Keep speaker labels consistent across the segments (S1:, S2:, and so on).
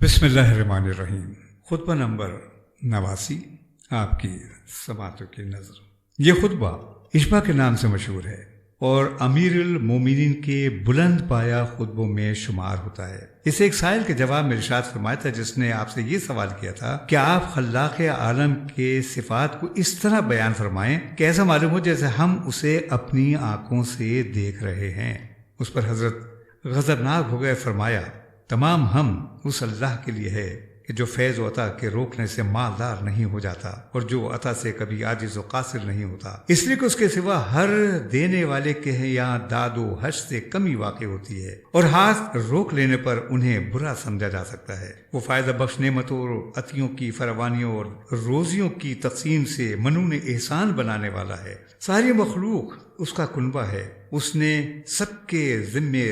S1: بسم اللہ الرحمن الرحیم۔ خطبہ نمبر 89 آپ کی سماعتوں کی نظر۔ یہ خطبہ اشباع کے نام سے مشہور ہے اور امیر المومنین کے بلند پایہ خطبوں میں شمار ہوتا ہے۔ اسے ایک سائل کے جواب میں ارشاد فرمایا تھا جس نے آپ سے یہ سوال کیا تھا کہ آپ خلاق عالم کے صفات کو اس طرح بیان فرمائیں کہ ایسا معلوم ہو جیسے ہم اسے اپنی آنکھوں سے دیکھ رہے ہیں۔ اس پر حضرت غضبناک ہو گئے، فرمایا تمام ہم اس اللہ کے لیے ہے کہ جو فیض و عطا کے روکنے سے مالدار نہیں ہو جاتا اور جو عطا سے کبھی عاجز و قاصر نہیں ہوتا، اس لیے کہ اس کے سوا ہر دینے والے کے یہاں داد و حش سے کمی واقع ہوتی ہے اور ہاتھ روک لینے پر انہیں برا سمجھا جا سکتا ہے۔ وہ فائدہ بخش نعمتوں اور عطیوں کی فراوانیوں اور روزیوں کی تقسیم سے منون احسان بنانے والا ہے۔ ساری مخلوق اس کا کنبہ ہے۔ اس نے سب کے ذمے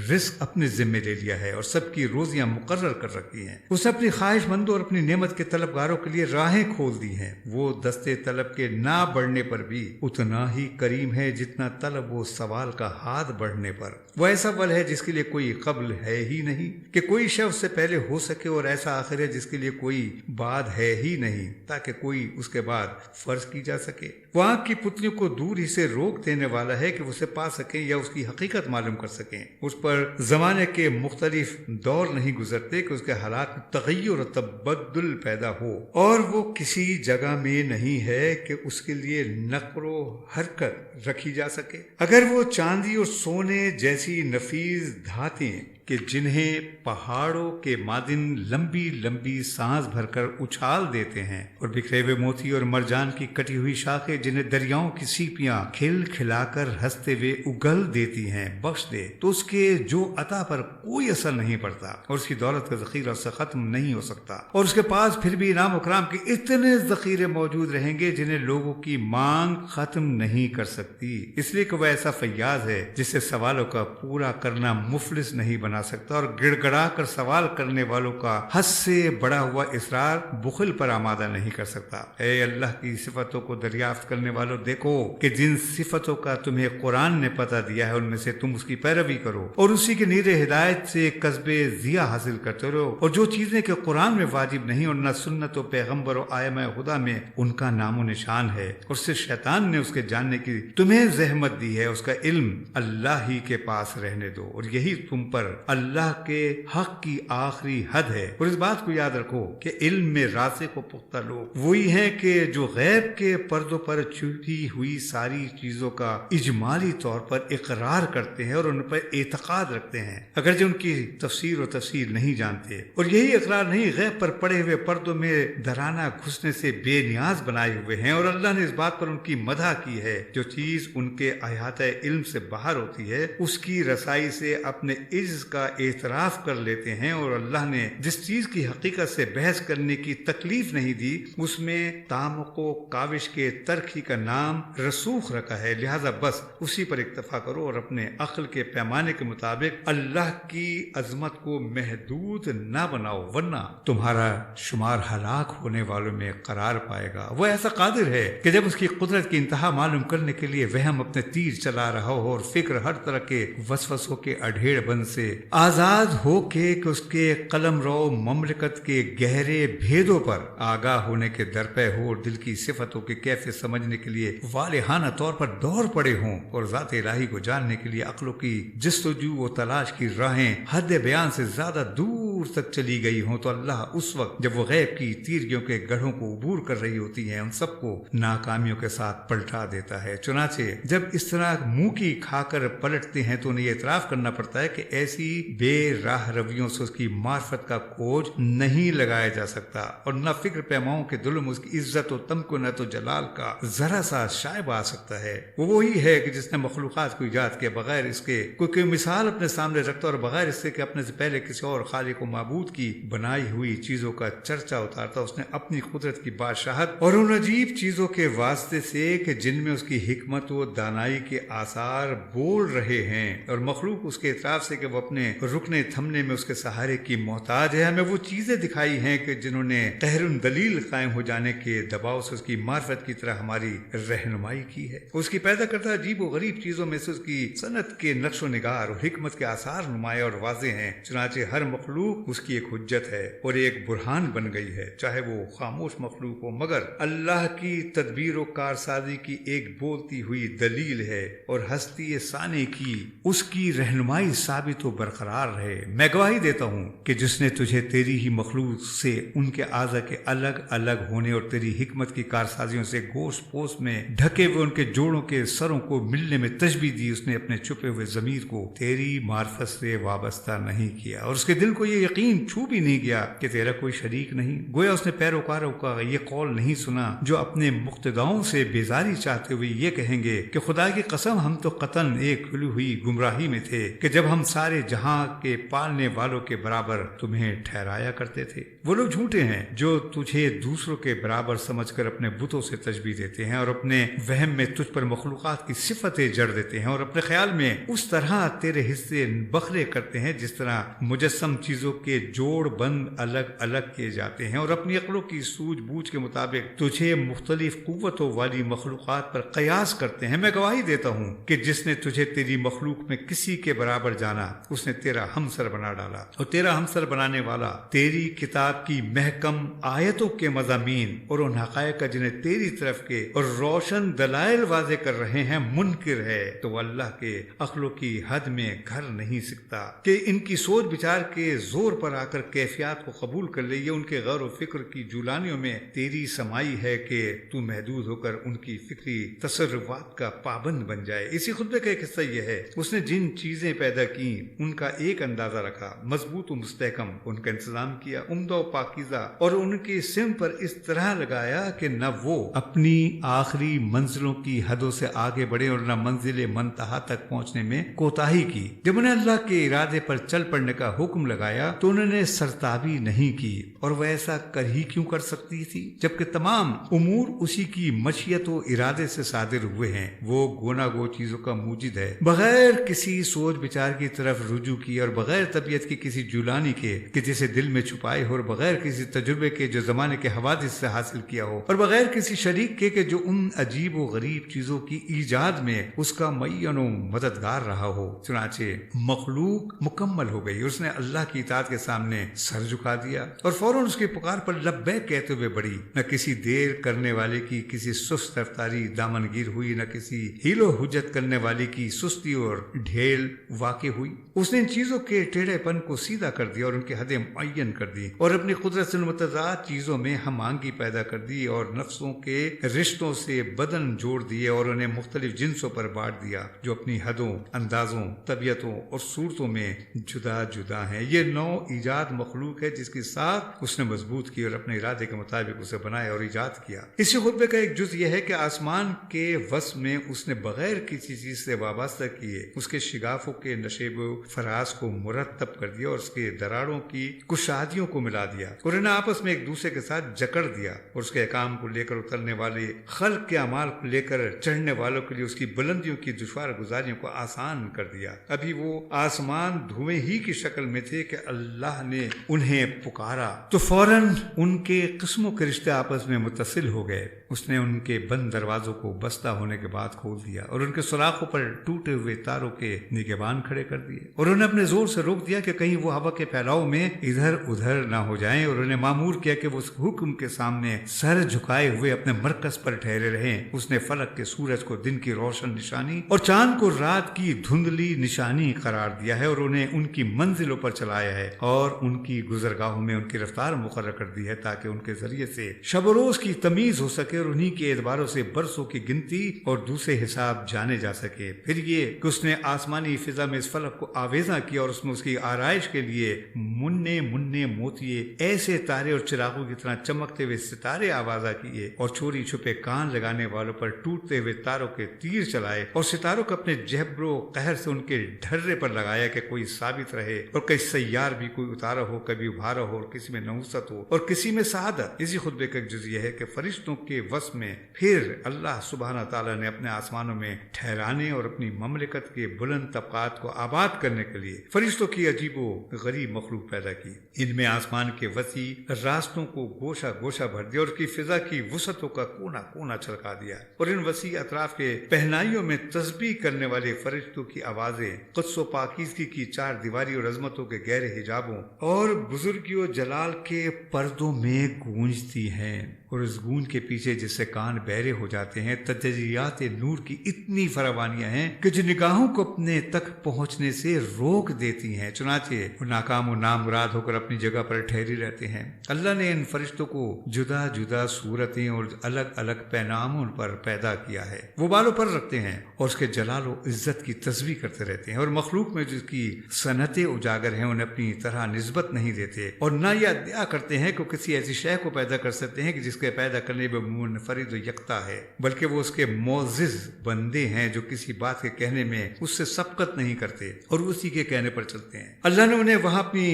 S1: رزق اپنے ذمے لے لیا ہے اور سب کی روزیاں مقرر کر رکھی ہیں۔ اس نے اپنی خواہش مندوں اور اپنی نعمت کے طلبگاروں کے لیے راہیں کھول دی ہیں۔ وہ دستے طلب کے نہ بڑھنے پر بھی اتنا ہی کریم ہے جتنا طلب و سوال کا ہاتھ بڑھنے پر۔ وہ ایسا ول ہے جس کے لیے کوئی قبل ہے ہی نہیں کہ کوئی شے اس سے پہلے ہو سکے، اور ایسا آخر ہے جس کے لیے کوئی بعد ہے ہی نہیں تاکہ کوئی اس کے بعد فرض کی جا سکے۔ وہ آنکھ کی پتلیوں کو دور ہی سے روک دینے والا ہے کہ اسے پا سکیں یا اس کی حقیقت معلوم کر سکیں۔ اس پر زمانے کے مختلف دور نہیں گزرتے کہ اس کے حالات میں تغیر و تبدل پیدا ہو، اور وہ کسی جگہ میں نہیں ہے کہ اس کے لیے نقر و حرکت رکھی جا سکے۔ اگر وہ چاندی اور سونے جیسی نفیس دھاتیں کہ جنہیں پہاڑوں کے معدن لمبی لمبی سانس بھر کر اچھال دیتے ہیں، اور بکھرے ہوئے موتی اور مرجان کی کٹی ہوئی شاخیں جنہیں دریاؤں کی سیپیاں کھل کھلا کر ہنستے ہوئے اگل دیتی ہیں، بخش دے تو اس کے جو عطا پر کوئی اثر نہیں پڑتا، اور اس کی دولت کا ذخیرہ اس سے ختم نہیں ہو سکتا، اور اس کے پاس پھر بھی انعام و کرام کے اتنے ذخیرے موجود رہیں گے جنہیں لوگوں کی مانگ ختم نہیں کر سکتی، اس لیے کہ وہ ایسا فیاض ہے جسے سوالوں کا پورا کرنا مفلس نہیں بنا سکتا، اور گڑ گڑا کر سوال کرنے والوں کا حد سے بڑا ہوا اصرار بخل پر آمادہ نہیں کر سکتا۔ اے اللہ کی صفتوں کو دریافت کرنے والوں، دیکھو کہ جن صفتوں کا تمہیں قرآن نے پتہ دیا ہے ان میں سے تم اس کی پیروی کرو اور اسی کے نیر ہدایت سے کسب ضیاء حاصل کرتے رہو، اور جو چیزیں کہ قرآن میں واجب نہیں اور نہ سنت و پیغمبر و ائمہ خدا میں ان کا نام و نشان ہے، اور صرف شیطان نے اس کے جاننے کی تمہیں زحمت دی ہے، اس کا علم اللہ ہی کے پاس رہنے دو، اور یہی تم پر اللہ کے حق کی آخری حد ہے۔ اور اس بات کو یاد رکھو کہ علم میں راسخ و پختہ لوگ وہی ہیں کہ جو غیب کے پردوں پر چھپی ہوئی ساری چیزوں کا اجمالی طور پر اقرار کرتے ہیں اور ان پر اعتقاد رکھتے ہیں، اگرچہ ان کی تفسیر و تفصیل نہیں جانتے، اور یہی اقرار نہیں غیب پر پڑے ہوئے پردوں میں دھرانہ گھسنے سے بے نیاز بنائے ہوئے ہیں، اور اللہ نے اس بات پر ان کی مدح کی ہے جو چیز ان کے احاطہ علم سے باہر ہوتی ہے اس کی رسائی سے اپنے عجز کا اعتراف کر لیتے ہیں، اور اللہ نے جس چیز کی حقیقت سے بحث کرنے کی تکلیف نہیں دی اس میں تعمق و کاوش کے ترک ہی کا نام رسوخ رکھا ہے، لہذا بس اسی پر اکتفا کرو اور اپنے عقل کے پیمانے کے مطابق اللہ کی عظمت کو محدود نہ بناؤ، ورنہ تمہارا شمار ہلاک ہونے والوں میں قرار پائے گا۔ وہ ایسا قادر ہے کہ جب اس کی قدرت کی انتہا معلوم کرنے کے لیے وہم اپنے تیر چلا رہا ہو اور فکر ہر طرح کے وسوسوں کے اڈھیڑ بند سے آزاد ہو کے کہ اس کے قلم رو مملکت کے گہرے بھیدوں پر آگاہ ہونے کے درپے ہو اور دل کی صفتوں کے کیفیت سمجھنے کے لیے والہانہ طور پر دوڑ پڑے ہوں، اور ذات الہی کو جاننے کے لیے عقلوں کی جستجو و تلاش کی راہیں حد بیان سے زیادہ دور تک چلی گئی ہوں، تو اللہ اس وقت جب وہ غیب کی تیرگیوں کے گڑھوں کو عبور کر رہی ہوتی ہیں ان سب کو ناکامیوں کے ساتھ پلٹا دیتا ہے۔ چنانچہ جب اس طرح منہ کی کھا کر پلٹتے ہیں تو انہیں اعتراف کرنا پڑتا ہے کہ ایسی بے راہ رویوں سے اس کی معرفت کا کوج نہیں لگایا جا سکتا، اور نہ فکر پیماؤں کے دل میں اس کی عزت و تمکن و جلال کا ذرا سا شائبہ آ سکتا ہے۔ وہ وہی ہے کہ جس نے مخلوقات کو ایجاد کیا بغیر اس کے کوئی مثال اپنے سامنے رکھتا، اور بغیر اس سے کہ اپنے سے پہلے کسی اور خالق و معبود کی بنائی ہوئی چیزوں کا چرچا اتارتا، اس نے اپنی قدرت کی بادشاہت اور ان عجیب چیزوں کے واسطے سے کہ جن میں اس کی حکمت و دانائی کے آثار بول رہے ہیں، اور مخلوق اس کے اعتراف سے کہ وہ اپنے رکنے تھمنے میں اس کے سہارے کی محتاج ہے، ہمیں وہ چیزیں دکھائی ہیں کہ جنہوں نے قہر دلیل قائم ہو جانے کے دباؤ سے اس کی معرفت کی طرح ہماری رہنمائی کی ہے۔ اس کی پیدا کرتا عجیب و غریب چیزوں میں سے اس کی صنعت کے نقش و نگار اور حکمت کے آثار نمایاں اور واضح ہیں، چنانچہ ہر مخلوق اس کی ایک حجت ہے اور ایک برہان بن گئی ہے، چاہے وہ خاموش مخلوق ہو، مگر اللہ کی تدبیر و کارسازی کی ایک بولتی ہوئی دلیل ہے، اور ہستی ثانی کی اس کی رہنمائی ثابت و برقرار رہے۔ میں گواہی دیتا ہوں کہ جس نے تجھے تیری ہی مخلوق سے ان کے اعضاء کے الگ الگ ہونے اور تیری حکمت کی کارسازیوں سے گوشت پوست میں ڈھکے ہوئے ان کے جوڑوں کے سروں کو ملنے میں تشبیہ دی، اس نے اپنے چھپے ہوئے ضمیر کو تیری معرفت سے وابستہ نہیں کیا، اور اس کے دل کو یہ یقین چھو بھی نہیں گیا کہ تیرا کوئی شریک نہیں۔ گویا اس نے پیروکاروں کا یہ قول نہیں سنا جو اپنے مقتداؤں سے بیزاری چاہتے ہوئے یہ کہیں گے کہ خدا کی قسم ہم تو قطعاً ایک کھلی ہوئی گمراہی میں تھے کہ جب ہم سارے جہاں کے پالنے والوں کے برابر تمہیں ٹھہرایا کرتے تھے۔ وہ لوگ جھوٹے ہیں جو تجھے دوسروں کے برابر سمجھ کر اپنے بتوں سے تشبیہ دیتے ہیں اور اپنے وہم میں تجھ پر مخلوقات کی صفتیں جڑ دیتے ہیں، اور اپنے خیال میں اس طرح تیرے حصے بکھرے کرتے ہیں جس طرح مجسم چیزوں کے جوڑ بند الگ الگ کیے جاتے ہیں، اور اپنی عقلوں کی سوجھ بوجھ کے مطابق تجھے مختلف قوتوں والی مخلوقات پر قیاس کرتے ہیں۔ میں گواہی دیتا ہوں کہ جس نے تجھے تیری مخلوق میں کسی کے برابر جانا، اس نے تیرا ہمسر بنا ڈالا، اور تیرا ہمسر بنانے والا تیری کتاب کی محکم آیتوں کے مضامین اور ان حقائق کا جنہیں تیری طرف کے اور روشن دلائل واضح کر رہے ہیں منکر ہے، تو وہ اللہ کے عقلوں کی حد میں گھر نہیں سکتا کہ ان کی سوچ بچار کے زور پر آ کر کیفیات کو قبول کر لے۔ یہ ان کے غور و فکر کی جولانیوں میں تیری سمائی ہے کہ تو محدود ہو کر ان کی فکری تصرفات کا پابند بن جائے۔ اسی خطبے کا ایک حصہ یہ ہے، اس نے جن چیزیں پیدا کی ان کا ایک اندازہ رکھا، مضبوط و مستحکم ان کا انتظام کیا، عمدہ و پاکیزہ، اور ان کی سم پر اس طرح لگایا کہ نہ وہ اپنی آخری منزلوں کی حدوں سے آگے بڑھے اور نہ منزل منتہا تک پہنچنے میں کوتاہی کی۔ جب انہیں اللہ کے ارادے پر چل پڑنے کا حکم لگایا تو انہوں نے سرتابی نہیں کی، اور وہ ایسا کر ہی کیوں کر سکتی تھی جبکہ تمام امور اسی کی مشیت و ارادے سے صادر ہوئے ہیں۔ وہ گونا گو چیزوں کا موجد ہے، بغیر کسی سوچ بچار کی طرف رجوع کیے اور بغیر طبیعت کی کسی جولانی کے کہ جسے دل میں چھپائے ہو، اور بغیر کسی تجربے کے جو زمانے کے حوادث سے حاصل کیا ہو، اور بغیر کسی شریک کے کہ جو ان عجیب و غریب چیزوں کی ایجاد میں اس کا معین و مددگار رہا ہو۔ چنانچہ مخلوق مکمل ہو گئی، اس نے اللہ کی اطاعت کے سامنے سر جھکا دیا اور فوراً اس کی پکار پر لبیک کہتے ہوئے بڑھی۔ نہ کسی دیر کرنے والے کی کسی سست رفتاری دامنگیر ہوئی، نہ کسی حیل و حجت کرنے والے کی سستی اور ڈھیل واقع ہوئی۔ اس نے ان چیزوں کے ٹیڑھے پن کو سیدھا کر دیا اور ان کی حدیں معین کر دی، اور اپنی قدرت سے متضاد چیزوں میں ہم آہنگی پیدا کر دی، اور نفسوں کے رشتوں سے بدن جوڑ دیے اور انہیں مختلف جنسوں پر بانٹ دیا جو اپنی حدوں، اندازوں، طبیعتوں اور صورتوں میں جدا جدا ہیں۔ یہ نو ایجاد مخلوق ہے جس کی ساتھ اس نے مضبوط کی اور اپنے ارادے کے مطابق اسے بنایا اور ایجاد کیا۔ اسی خطبے کا ایک جز یہ ہے کہ آسمان کے وصف میں اس نے بغیر کسی چیز سے وابستہ کیے اس کے شگافوں کے نشیب و فراز کو مرتب کر دیا، اور اس کے دراڑوں کی کشادیوں کو ملا دیا، اور انہیں آپس میں ایک دوسرے کے ساتھ جکڑ دیا، اور اس کے احکام کو لے کر اترنے والے خلق کے اعمال کو لے کر چڑھنے والوں کے لیے اس کی بلندیوں کی دشوار گزاریوں کو آسان کر دیا۔ ابھی وہ آسمان دھوئیں ہی کی شکل میں تھے کہ اللہ نے انہیں پکارا تو فوراً ان کے قسموں کے رشتے آپس میں متصل ہو گئے۔ اس نے ان کے بند دروازوں کو بستہ ہونے کے بعد کھول دیا، اور ان کے سوراخوں پر ٹوٹے ہوئے تاروں کے نگہبان کھڑے کر دیے، اور انہیں اپنے زور سے روک دیا کہ کہیں وہ ہوا کے پھیلاؤ میں ادھر ادھر نہ ہو جائیں، اور انہیں مامور کیا کہ وہ اس حکم کے سامنے سر جھکائے ہوئے اپنے مرکز پر ٹھہرے رہیں۔ اس نے فلک کے سورج کو دن کی روشن نشانی اور چاند کو رات کی دھندلی نشانی قرار دیا ہے، اور انہیں ان کی منزلوں پر چلایا ہے، اور ان کی گزرگاہوں میں ان کی رفتار مقرر کر دی ہے تاکہ ان کے ذریعے سے شب و روز کی تمیز ہو سکے، اور انہی کے اعتباروں سے برسوں کی گنتی اور دوسرے حساب جانے جا سکے۔ پھر یہ کہ اس نے آسمانی فضا میں اس فلک کو آویزاں کیا، اور اس میں اس کی آرائش کے لیے مننے مننے موتیے ایسے تارے اور چراغوں کی طرح چمکتے ہوئے ستارے آوازہ کیے، اور چوری چھپے کان لگانے والوں پر ٹوٹتے ہوئے تاروں کے تیر چلائے، اور ستاروں کو اپنے جبر و قہر سے ان کے ڈھرے پر لگایا کہ کوئی ثابت رہے، اور کئی سیار بھی کوئی اتارا ہو، کبھی ابھارا ہو، اور کسی میں نحوست ہو اور کسی میں سعادت۔ اسی خطبے کا ایک جز یہ ہے کہ فرشتوں کے وصف میں پھر اللہ سبحانہ تعالیٰ نے اپنے آسمانوں میں ٹھہرانے اور اپنی مملکت کے بلند طبقات کو آباد کرنے کے لیے فرشتوں کی عجیب و غریب مخلوق پیدا کی۔ ان میں آسمان کے وسیع راستوں کو گوشہ گوشہ بھر دیا، اور کی فضا کی وسعتوں کا کونا کونا چھلکا دیا، اور ان وسیع اطراف کے پہنائیوں میں تسبیح کرنے والے فرشتوں کی آوازیں قدس و پاکیزگی کی چار دیواری اور عظمتوں کے گہرے حجابوں اور بزرگی و جلال کے پردوں میں گونجتی ہیں، اور اس گونج کے پیچھے جس سے کان بہرے ہو جاتے ہیں تجلیات نور کی اتنی فراوانیاں ہیں کہ جو نگاہوں کو اپنے تک پہنچنے سے روک دیتی ہیں، چنانچہ وہ ناکام و نامراد ہو کر اپنی جگہ پر ٹھہری رہتے ہیں۔ اللہ نے ان فرشتوں کو جدا جدا صورتیں اور الگ الگ پیغاموں پر پیدا کیا ہے۔ وہ بالوں پر رکھتے ہیں اور اس کے جلال و عزت کی تسبیح کرتے رہتے ہیں، اور مخلوق میں جس کی صنعتیں اجاگر ہیں انہیں اپنی طرح نسبت نہیں دیتے، اور نہ یہ ادعا کرتے ہیں کہ کسی ایسی شے کو پیدا کر سکتے ہیں کہ جس کے پیدا کرنے میں منفرد و یکتا ہے، بلکہ وہ اس کے معزز بندے ہیں جو کسی بات کے کہنے میں اس سے سبقت نہیں کرتے اور اسی کے کہنے پر چلتے ہیں۔ اللہ نے انہیں وہاں اپنی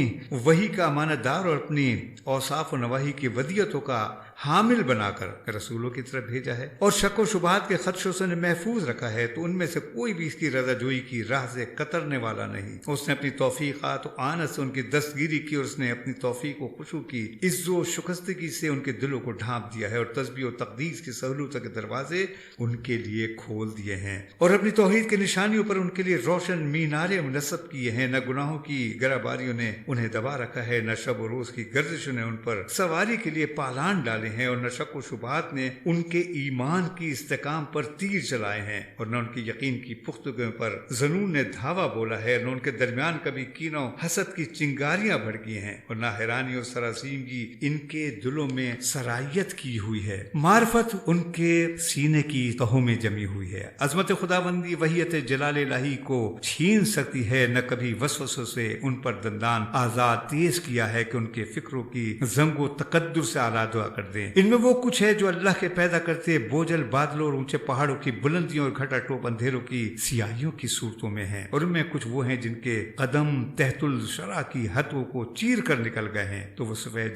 S1: وحی کا امانت دار اور اپنی اوصاف و نواہی کی ودیتوں کا حامل بنا کر رسولوں کی طرف بھیجا ہے، اور شک و شبہات کے خدشوں سے محفوظ رکھا ہے، تو ان میں سے کوئی بھی اس کی رضا جوئی کی راہ سے قطرنے والا نہیں۔ اس نے اپنی توفیقات و آنت سے ان کی دستگیری کی، اور اس نے اپنی توفیق و خشوع کی عز و شکستگی سے ان کے دلوں کو ڈھانپ دیا ہے، اور تسبیح و تقدیس کی سہولت کے دروازے ان کے لیے کھول دیے ہیں، اور اپنی توحید کی نشانیوں پر ان کے لیے روشن مینارے منصب کیے ہیں۔ نہ گناہوں کی گرہباریوں نے انہیں دبا رکھا ہے، نہ شب و روز کی گردشوں نے ان پر سواری کے لیے پالان ڈالے ہیں، اور نہ شک و شبہات نے ان کے ایمان کی استحکام پر تیر چلائے ہیں، اور نہ ان کی یقین کی پختگیوں پر ظنون نے دھاوا بولا ہے، نہ ان کے درمیان کبھی کینہ و حسد کی چنگاریاں بھڑکی ہیں، اور نہ حیرانی اور سراسیمگی ان کے دلوں میں سرایت کی ہوئی ہے۔ معرفت ان کے سینے کی تہوں میں جمی ہوئی ہے۔ عظمت خداوندی وحیت جلال الہی کو چھین سکتی ہے، نہ کبھی وسوسوں سے ان پر دندان آزاد تیز کیا ہے کہ ان کے فکروں کی زنگ و تقدر سے آلات دعا کر دیں۔ ان میں وہ کچھ ہے جو اللہ کے پیدا کرتے بوجھل بادلوں اور اونچے پہاڑوں کی بلندیوں اور گھٹا ٹوپ اندھیروں کی سیاہیوں کی صورتوں میں ہیں، اور ان میں کچھ وہ ہیں جن کے قدم تحت الشرع کی حدوں کو چیر کر نکل گئے ہیں، تو وہ سفید